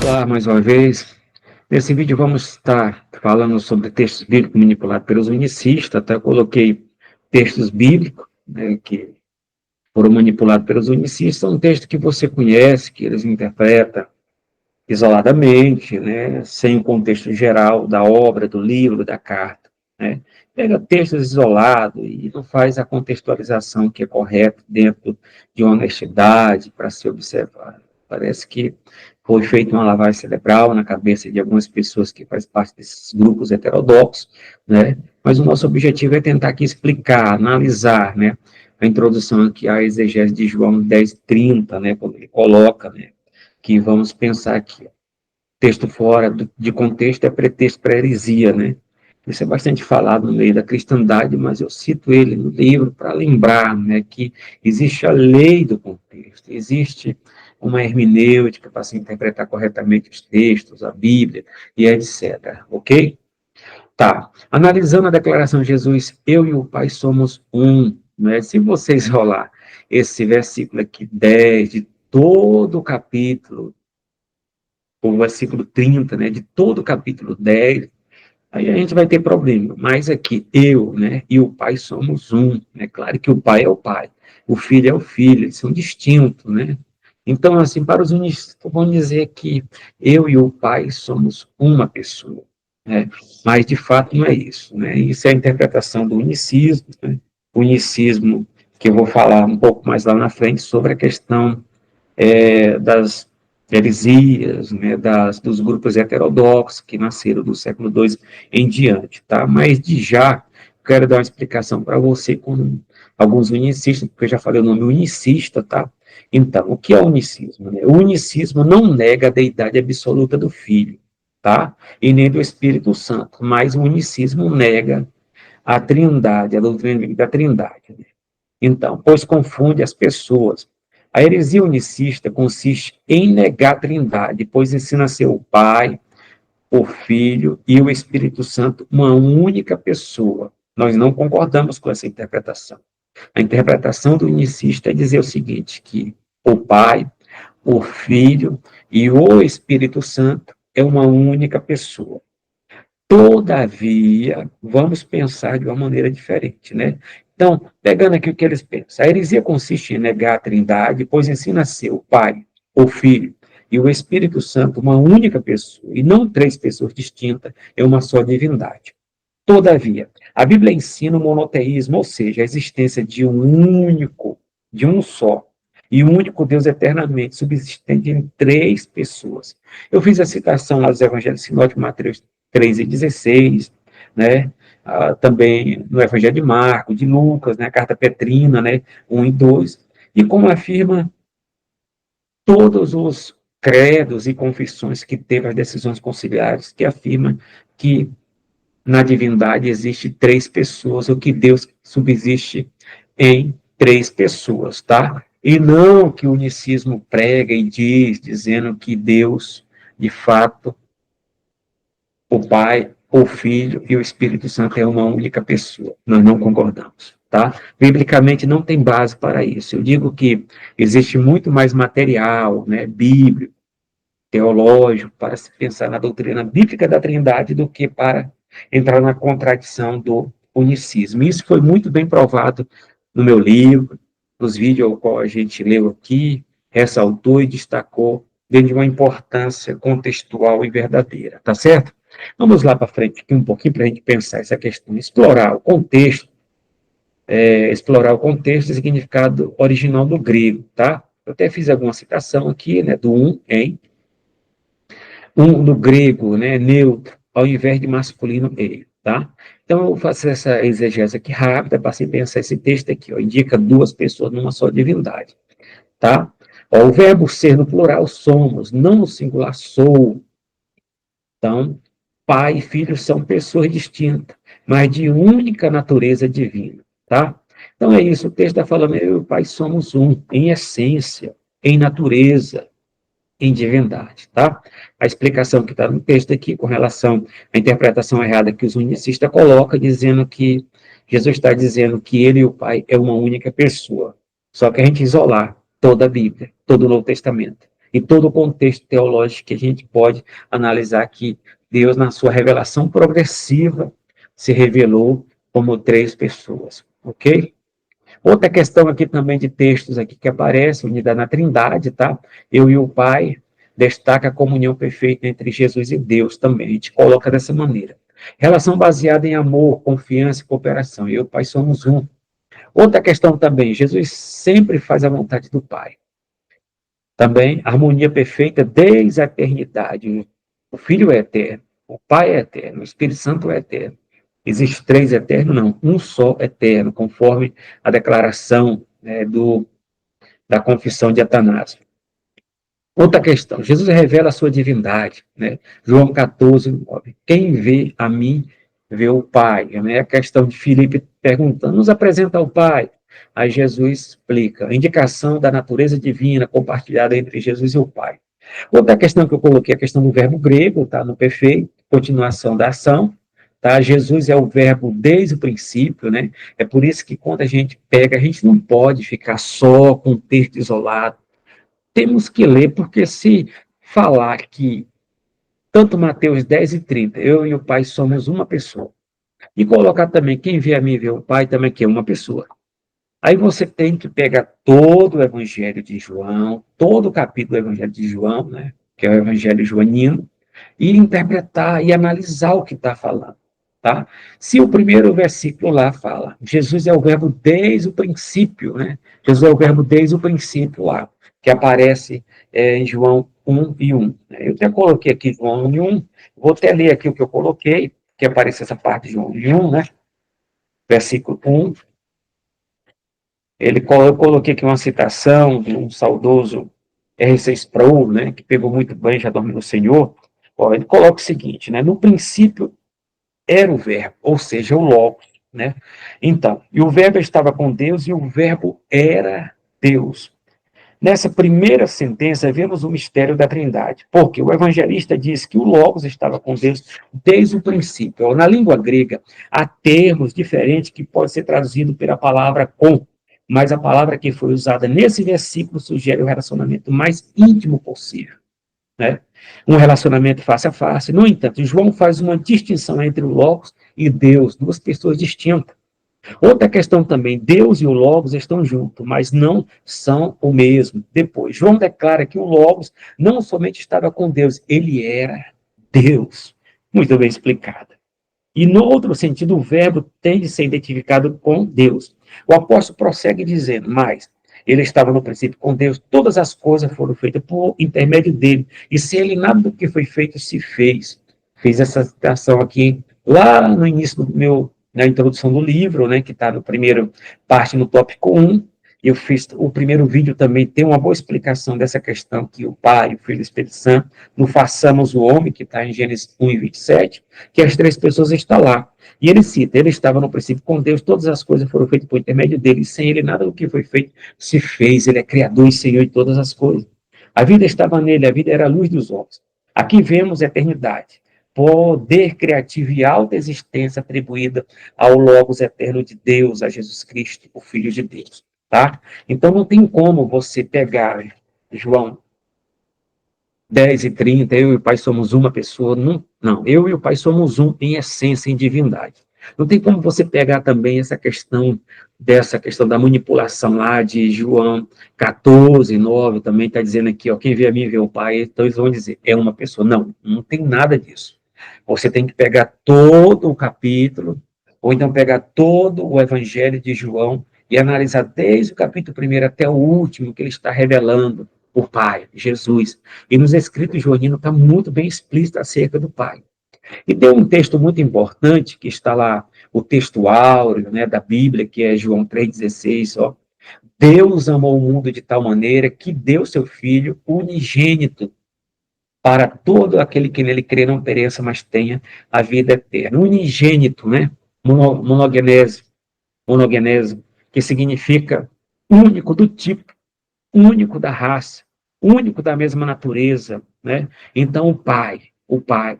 Olá, mais uma vez. Nesse vídeo vamos estar falando sobre textos bíblicos manipulados pelos unicistas, tá? Eu coloquei textos bíblicos, né, que foram manipulados pelos unicistas, são textos que você conhece, que eles interpretam isoladamente, né, sem o contexto geral da obra, do livro, da carta, né? Pega textos isolados e não faz a contextualização que é correta dentro de uma honestidade para se observar. Parece que foi feita uma lavagem cerebral na cabeça de algumas pessoas que fazem parte desses grupos heterodoxos, né? Mas o nosso objetivo é tentar aqui explicar, analisar, né, a introdução aqui à exegese de João 10:30, né, quando ele coloca, né, que vamos pensar aqui, texto fora de contexto é pretexto para heresia, né? Isso é bastante falado no meio da cristandade, mas eu cito ele no livro para lembrar, né, que existe a lei do contexto, existe uma hermenêutica para se interpretar corretamente os textos, a Bíblia e etc. Ok? Tá. Analisando a declaração de Jesus, eu e o Pai somos um, né? Se você isolar esse versículo aqui, 10, de todo o capítulo, o versículo 30, né, de todo o capítulo 10, aí a gente vai ter problema. Mas aqui, eu, né, e o Pai somos um. É claro que o Pai é o Pai, o Filho é o Filho, eles são distintos, né? Então, assim, para os unistas, vamos dizer que eu e o Pai somos uma pessoa, né? Mas, de fato, não é isso, né? Isso é a interpretação do unicismo, né? O unicismo, que eu vou falar um pouco mais lá na frente, sobre a questão das heresias, né, dos grupos heterodoxos que nasceram do século II em diante, tá? Mas de já, quero dar uma explicação para você com alguns unicistas, porque eu já falei o nome unicista, tá? Então, o que é o unicismo? Né? O unicismo não nega a deidade absoluta do Filho, tá? E nem do Espírito Santo, mas o unicismo nega a trindade, a doutrina da trindade, né? Então, pois confunde as pessoas. A heresia unicista consiste em negar a trindade, pois ensina a ser o Pai, o Filho e o Espírito Santo uma única pessoa. Nós não concordamos com essa interpretação. A interpretação do unicista é dizer o seguinte, que o Pai, o Filho e o Espírito Santo é uma única pessoa. Todavia, vamos pensar de uma maneira diferente, né? Então, pegando aqui o que eles pensam, a heresia consiste em negar a trindade, pois ensina a ser o Pai, o Filho e o Espírito Santo uma única pessoa, e não três pessoas distintas, é uma só divindade. Todavia, a Bíblia ensina o monoteísmo, ou seja, a existência de um único, de um só, e um único Deus eternamente subsistente em três pessoas. Eu fiz a citação lá dos Evangelhos Sinóticos, Mateus 3:16, né? Também no Evangelho de Marcos, de Lucas, né? A carta Petrina, né? 1 e 2, e como afirma todos os credos e confissões que teve as decisões conciliares, que afirma que na divindade existe três pessoas, ou que Deus subsiste em três pessoas, tá? E não que o unicismo prega e diz, dizendo que Deus, de fato, o Pai, o Filho e o Espírito Santo é uma única pessoa. Nós não concordamos, tá? Biblicamente não tem base para isso. Eu digo que existe muito mais material, né, bíblico, teológico, para se pensar na doutrina bíblica da Trindade do que para entrar na contradição do unicismo. Isso foi muito bem provado no meu livro, nos vídeos ao qual a gente leu aqui, ressaltou e destacou dentro de uma importância contextual e verdadeira, tá certo? Vamos lá para frente aqui um pouquinho para a gente pensar essa questão, explorar o contexto e significado original do grego, tá? Eu até fiz alguma citação aqui, né, do em, no grego, né, neutro, ao invés de masculino ele, tá? Então, eu vou fazer essa exegese aqui rápida para se pensar esse texto aqui, ó, indica duas pessoas numa só divindade, tá? Ó, o verbo ser no plural somos, não no singular sou. Então, pai e filho são pessoas distintas, mas de única natureza divina, tá? Então é isso, o texto está falando, eu e o pai somos um, em essência, em natureza, em divindade, tá? A explicação que está no texto aqui, com relação à interpretação errada que os unicistas colocam, dizendo que Jesus está dizendo que ele e o Pai é uma única pessoa. Só que a gente isolar toda a Bíblia, todo o Novo Testamento, e todo o contexto teológico que a gente pode analisar que Deus, na sua revelação progressiva, se revelou como três pessoas, ok? Outra questão aqui também de textos aqui que aparece, unida na Trindade, tá? Eu e o Pai, destaca a comunhão perfeita entre Jesus e Deus também, a gente coloca dessa maneira. Relação baseada em amor, confiança e cooperação. Eu e o Pai somos um. Outra questão também, Jesus sempre faz a vontade do Pai. Também, harmonia perfeita desde a eternidade. O Filho é eterno, o Pai é eterno, o Espírito Santo é eterno. Existe três eternos? Não, um só eterno, conforme a declaração, né, da confissão de Atanásio. Outra questão, Jesus revela a sua divindade, né? João 14, 9. Quem vê a mim, vê o Pai. Né? A questão de Filipe perguntando, nos apresenta o Pai. Aí Jesus explica, a indicação da natureza divina compartilhada entre Jesus e o Pai. Outra questão que eu coloquei, a questão do verbo grego, tá? No perfeito, continuação da ação. Tá? Jesus é o verbo desde o princípio, né? É por isso que quando a gente pega, a gente não pode ficar só com o texto isolado. Temos que ler, porque se falar que tanto Mateus 10 e 30, eu e o Pai somos uma pessoa, e colocar também quem vê a mim vê o Pai, também que é uma pessoa. Aí você tem que pegar todo o Evangelho de João, todo o capítulo do Evangelho de João, né, que é o Evangelho joanino, e interpretar e analisar o que está falando. Tá? Se o primeiro versículo lá fala, Jesus é o verbo desde o princípio, né? Jesus é o verbo desde o princípio lá, que aparece em João 1 e 1. Eu até coloquei aqui João 1 e 1, vou até ler aqui o que eu coloquei, que aparece essa parte de João 1 e 1, né? Versículo 1, eu coloquei aqui uma citação de um saudoso R6 Pro, né, que pegou muito bem, já dormiu no Senhor. Ó, ele coloca o seguinte, né, no princípio era o verbo, ou seja, o Logos, né? Então, e o verbo estava com Deus e o verbo era Deus. Nessa primeira sentença, vemos o mistério da Trindade, porque o evangelista diz que o Logos estava com Deus desde o princípio. Na língua grega, há termos diferentes que podem ser traduzidos pela palavra com, mas a palavra que foi usada nesse versículo sugere o relacionamento mais íntimo possível, né? Um relacionamento face a face. No entanto, João faz uma distinção entre o Logos e Deus, duas pessoas distintas. Outra questão também, Deus e o Logos estão juntos, mas não são o mesmo. Depois, João declara que o Logos não somente estava com Deus, ele era Deus. Muito bem explicado. E no outro sentido, o verbo tem de ser identificado com Deus. O apóstolo prossegue dizendo, mas ele estava no princípio com Deus, todas as coisas foram feitas por intermédio dele, e sem ele nada do que foi feito se fez. Fiz essa citação aqui lá no início na introdução do livro, né, que está no primeiro parte no tópico 1, eu fiz o primeiro vídeo também, tem uma boa explicação dessa questão que o Pai, o Filho e o Espírito Santo, não façamos o homem, que está em Gênesis 1 e 27, que as três pessoas estão lá. E ele cita, ele estava no princípio com Deus, todas as coisas foram feitas por intermédio dele, e sem ele nada do que foi feito se fez, ele é Criador e Senhor de todas as coisas. A vida estava nele, a vida era a luz dos homens. Aqui vemos a eternidade, poder criativo e alta existência atribuída ao Logos eterno de Deus, a Jesus Cristo, o Filho de Deus. Tá? Então não tem como você pegar João 10 e 30, eu e o Pai somos uma pessoa, não, eu e o Pai somos um em essência, em divindade. Não tem como você pegar também dessa questão da manipulação lá de João 14, 9, também está dizendo aqui, ó, quem vê a mim vê o Pai, então eles vão dizer, é uma pessoa. Não, não tem nada disso. Você tem que pegar todo o capítulo, ou então pegar todo o Evangelho de João e analisar desde o capítulo 1 até o último, que ele está revelando o Pai, Jesus. E nos escritos joaninos está muito bem explícito acerca do Pai. E tem um texto muito importante, que está lá, o texto áureo, né, da Bíblia, que é João 3,16, ó. Deus amou o mundo de tal maneira que deu seu Filho unigênito para todo aquele que nele crê não pereça, mas tenha a vida eterna. Unigênito, né? Monogenese, que significa único do tipo, único da raça, único da mesma natureza, né? Então o Pai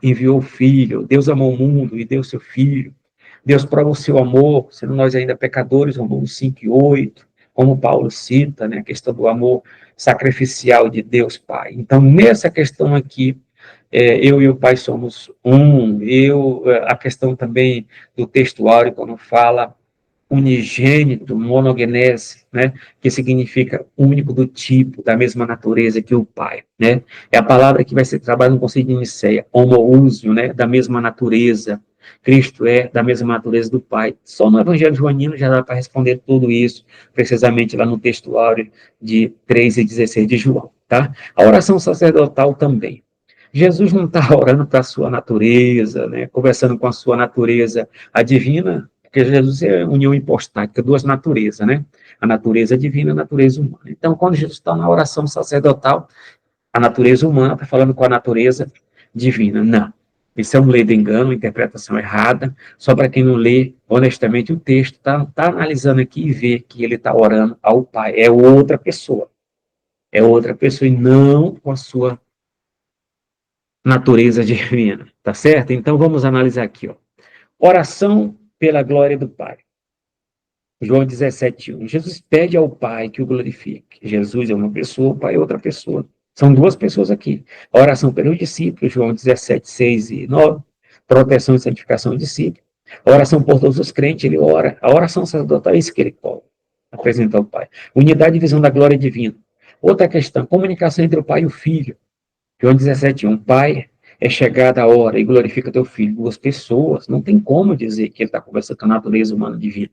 enviou o Filho, Deus amou o mundo e deu seu Filho. Deus prova o seu amor, sendo nós ainda pecadores, Romanos 5 e 8. como Paulo cita, né, a questão do amor sacrificial de Deus Pai. Então, nessa questão aqui, eu e o Pai somos um, a questão também do texto áureo, quando fala unigênito, monogenese, né, que significa único do tipo, da mesma natureza que o Pai, né? É a palavra que vai ser trabalhada no Concílio de Nicéia, homoúsio, né, da mesma natureza. Cristo é da mesma natureza do Pai. Só no Evangelho Joanino já dá para responder tudo isso, precisamente lá no texto áureo de 3:16 de João, tá? A oração sacerdotal também. Jesus não está orando para a sua natureza, né, conversando com a sua natureza, a divina, porque Jesus é união hipostática, duas naturezas, né? A natureza divina e a natureza humana. Então, quando Jesus está na oração sacerdotal, a natureza humana está falando com a natureza divina. Não. Isso é um ledo engano, uma interpretação errada. Só para quem não lê honestamente o texto, está analisando aqui e vê que ele está orando ao Pai. É outra pessoa. É outra pessoa e não com a sua natureza divina. Tá certo? Então, vamos analisar aqui. Ó. Oração pela glória do Pai. João 17:1. Jesus pede ao Pai que o glorifique. Jesus é uma pessoa, o Pai é outra pessoa. São duas pessoas aqui. A oração pelos discípulos, João 17:6 e 9. Proteção e santificação do discípulo. A oração por todos os crentes, ele ora. A oração sacerdotal é isso que ele coloca, apresenta ao Pai. Unidade e visão da glória divina. Outra questão, comunicação entre o Pai e o Filho. João 17:1. Pai, é chegada a hora e glorifica teu Filho. Duas pessoas. Não tem como dizer que ele está conversando com a natureza humana divina.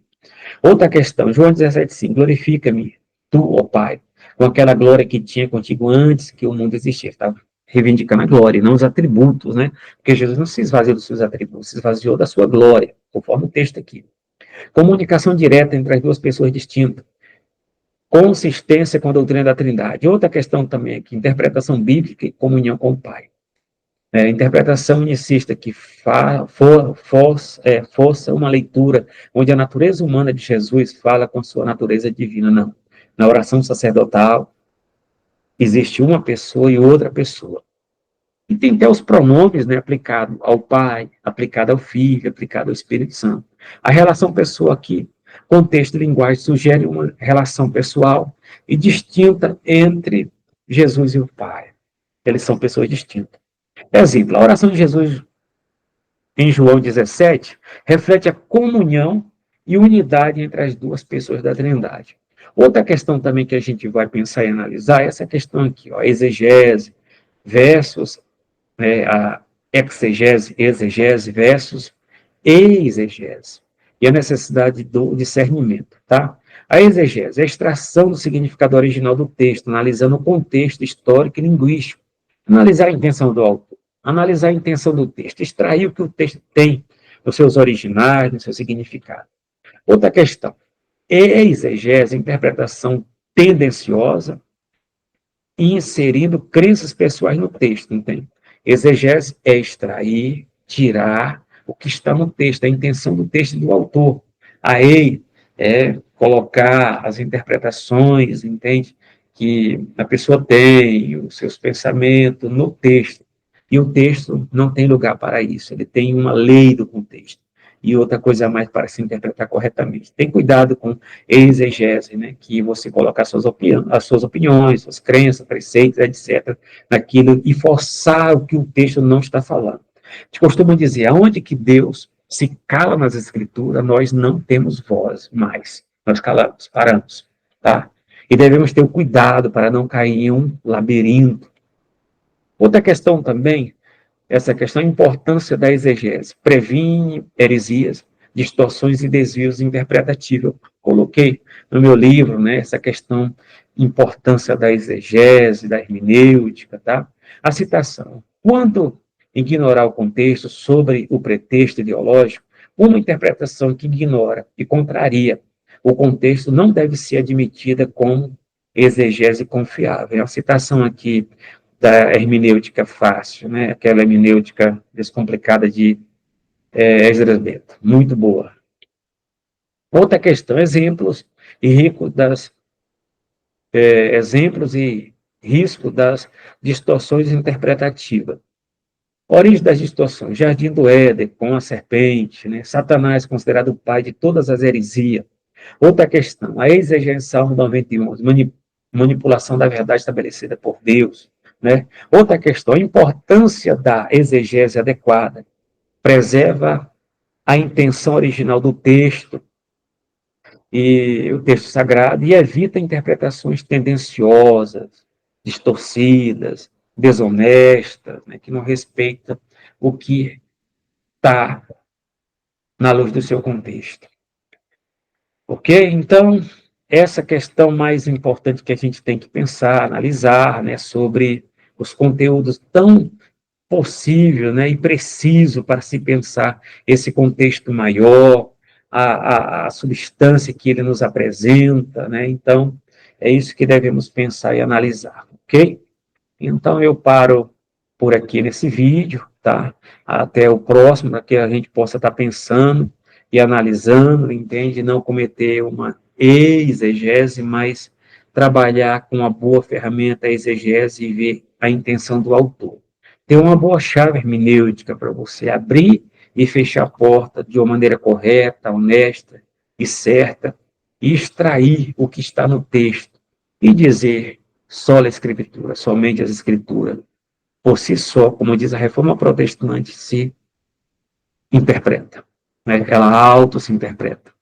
Outra questão, João 17:5, glorifica-me, tu, ó Pai, com aquela glória que tinha contigo antes que o mundo existia. Estava reivindicando a glória, não os atributos, né? Porque Jesus não se esvaziou dos seus atributos, se esvaziou da sua glória, conforme o texto aqui. Comunicação direta entre as duas pessoas distintas. Consistência com a doutrina da Trindade. Outra questão também aqui, interpretação bíblica e comunhão com o Pai. Interpretação unicista que força uma leitura onde a natureza humana de Jesus fala com sua natureza divina, não. Na oração sacerdotal, existe uma pessoa e outra pessoa. E tem até os pronomes, né, aplicado ao Pai, aplicado ao Filho, aplicado ao Espírito Santo. A relação pessoa aqui, contexto e linguagem, sugere uma relação pessoal e distinta entre Jesus e o Pai. Eles são pessoas distintas. Exemplo, a oração de Jesus em João 17 reflete a comunhão e unidade entre as duas pessoas da Trindade. Outra questão também que a gente vai pensar e analisar é essa questão aqui, ó, exegese versus a exegese versus exegese. E a necessidade do discernimento, tá? A exegese é a extração do significado original do texto, analisando o contexto histórico e linguístico, analisar a intenção do autor, analisar a intenção do texto, extrair o que o texto tem nos seus originais, no seu significado. Outra questão, exegese, interpretação tendenciosa, inserindo crenças pessoais no texto, entende? Exegese é extrair, tirar o que está no texto, a intenção do texto e do autor. A é colocar as interpretações, entende? Que a pessoa tem, os seus pensamentos no texto. E o texto não tem lugar para isso, ele tem uma lei do contexto. E outra coisa a mais para se interpretar corretamente. Tem cuidado com exegese, né? Que você coloca as suas opiniões, suas crenças, preceitos, etc., naquilo e forçar o que o texto não está falando. A gente costuma dizer, aonde que Deus se cala nas Escrituras, nós não temos voz mais. Nós calamos, paramos, tá? E devemos ter o cuidado para não cair em um labirinto. Outra questão também, essa questão, a importância da exegese. Previne heresias, distorções e desvios interpretativos. Eu coloquei no meu livro, né, essa questão, importância da exegese, da hermenêutica, tá? A citação. Quando ignorar o contexto sobre o pretexto ideológico, uma interpretação que ignora e contraria o contexto não deve ser admitida como exegese confiável. É uma citação aqui da hermenêutica fácil, né? Aquela hermenêutica descomplicada de Esdras Bento. Muito boa. Outra questão, exemplos e risco das distorções interpretativas. Origem das distorções. Jardim do Éden, com a serpente, né? Satanás, considerado o pai de todas as heresias. Outra questão, a exegese Salmo 91, manipulação da verdade estabelecida por Deus, né? Outra questão, a importância da exegese adequada, preserva a intenção original do texto e o texto sagrado e evita interpretações tendenciosas, distorcidas, desonestas, né, que não respeitam o que está na luz do seu contexto. Ok? Então, essa questão mais importante que a gente tem que pensar, analisar, né, sobre os conteúdos tão possível, né, e preciso para se pensar esse contexto maior, a substância que ele nos apresenta, né? Então, é isso que devemos pensar e analisar, ok? Então, eu paro por aqui nesse vídeo, tá? Até o próximo, para que a gente possa estar pensando e analisando, entende? Não cometer uma exegese, mas trabalhar com uma boa ferramenta a exegese e ver a intenção do autor. Ter uma boa chave hermenêutica para você abrir e fechar a porta de uma maneira correta, honesta e certa, e extrair o que está no texto e dizer só a Escritura, somente as Escrituras, por si só, como diz a Reforma Protestante, se interpreta. Né? Ela auto se interpreta.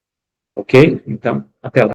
Ok? Então, até lá.